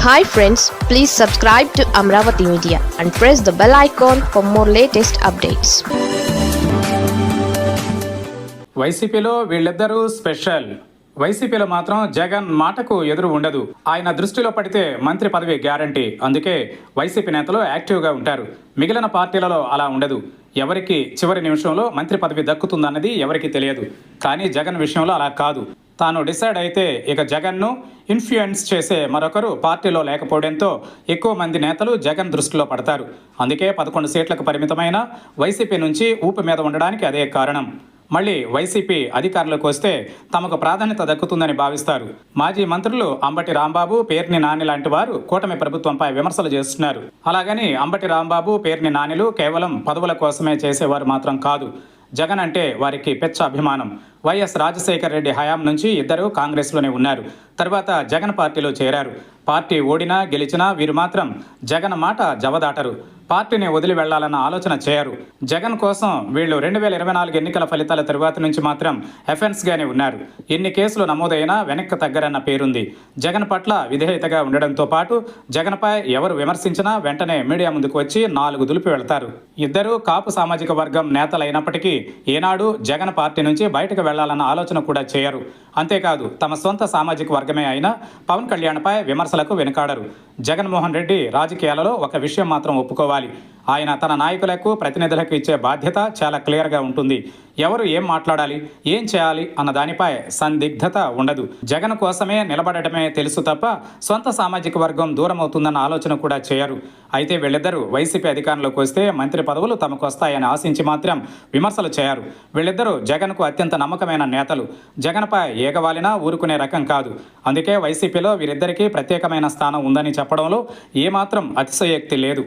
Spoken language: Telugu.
Hi friends, please subscribe to Amravati Media and press the bell icon for more latest updates. వైసీపీలో వీళ్ళిద్దరూ స్పెషల్. వైసీపీలో మాత్రం జగన్ మాటకు ఎదురు ఉండదు. ఆయన దృష్టిలో పడితే మంత్రి పదవి గ్యారంటీ. అందుకే వైసీపీ నేతలు యాక్టివ్గా ఉంటారు. మిగిలిన పార్టీలలో అలా ఉండదు. ఎవరికి చివరి నిమిషంలో మంత్రి పదవి దక్కుతుందన్నది ఎవరికి తెలియదు. కానీ జగన్ విషయంలో అలా కాదు. తాను డిసైడ్ అయితే ఇక జగన్ను ఇన్ఫ్లుయెన్స్ చేసే మరొకరు పార్టీలో లేకపోవడంతో ఎక్కువ మంది నేతలు జగన్ దృష్టిలో పడతారు. అందుకే 11 సీట్లకు పరిమితమైన వైసీపీ నుంచి ఊపు మీద ఉండడానికి అదే కారణం. మళ్ళీ వైసీపీ అధికారంలోకి వస్తే తమకు ప్రాధాన్యత దక్కుతుందని భావిస్తారు. మాజీ మంత్రులు అంబటి రాంబాబు, పేర్ని నాని లాంటి వారు కూటమి ప్రభుత్వంపై విమర్శలు చేస్తున్నారు. అలాగని అంబటి రాంబాబు, పేర్ని నానిలు కేవలం పదవుల కోసమే చేసేవారు మాత్రం కాదు. జగన్ అంటే వారికి పెచ్చ అభిమానం. వైఎస్ రాజశేఖర రెడ్డి హయాం నుంచి ఇద్దరు కాంగ్రెస్లోనే ఉన్నారు. తర్వాత జగన్ పార్టీలో చేరారు. పార్టీ ఓడినా గెలిచినా వీరు మాత్రం జగన్ మాట జవదాటరు. పార్టీని వదిలి వెళ్లాలన్న ఆలోచన చేయరు. జగన్ కోసం వీళ్ళు 2024 ఎన్నికల ఫలితాల తరువాత నుంచి మాత్రం ఎఫెన్స్గానే ఉన్నారు. ఎన్ని కేసులు నమోదైనా వెనక్కి తగ్గరన్న పేరుంది. జగన్ పట్ల విధేయతగా ఉండడంతో పాటు జగన్పై ఎవరు విమర్శించినా వెంటనే మీడియా ముందుకు వచ్చి 4 దులిపి వెళ్తారు. ఇద్దరు కాపు సామాజిక వర్గం నేతలైనప్పటికీ ఏనాడు జగన్ పార్టీ నుంచి బయటకు వెళ్లాలన్న ఆలోచన కూడా చేయరు. అంతేకాదు తమ సొంత సామాజిక వర్గమే అయినా పవన్ కళ్యాణ్పై విమర్శలకు వెనుకాడరు. జగన్మోహన్ రెడ్డి రాజకీయాలలో ఒక విషయం మాత్రం ఒప్పుకోవాలి. ఆయన తన నాయకులకు, ప్రతినిధులకు ఇచ్చే బాధ్యత చాలా క్లియర్గా ఉంటుంది. ఎవరు ఏం మాట్లాడాలి, ఏం చేయాలి అన్న దానిపై సందిగ్ధత ఉండదు. జగన్ కోసమే నిలబడటమే తెలుసు తప్ప సొంత సామాజిక వర్గం దూరం అవుతుందన్న ఆలోచన కూడా చేయరు. అయితే వీళ్ళిద్దరూ వైసీపీ అధికారంలోకి వస్తే మంత్రి పదవులు తమకు వస్తాయని ఆశించి మాత్రం విమర్శలు చేయరు. వీళ్ళిద్దరూ జగన్కు అత్యంత నమ్మకమైన నేతలు. జగన్పై ఏగవాలినా ఊరుకునే రకం కాదు. అందుకే వైసీపీలో వీరిద్దరికీ ప్రత్యేకమైన స్థానం ఉందని చెప్పడంలో ఏమాత్రం అతిశయోక్తి లేదు.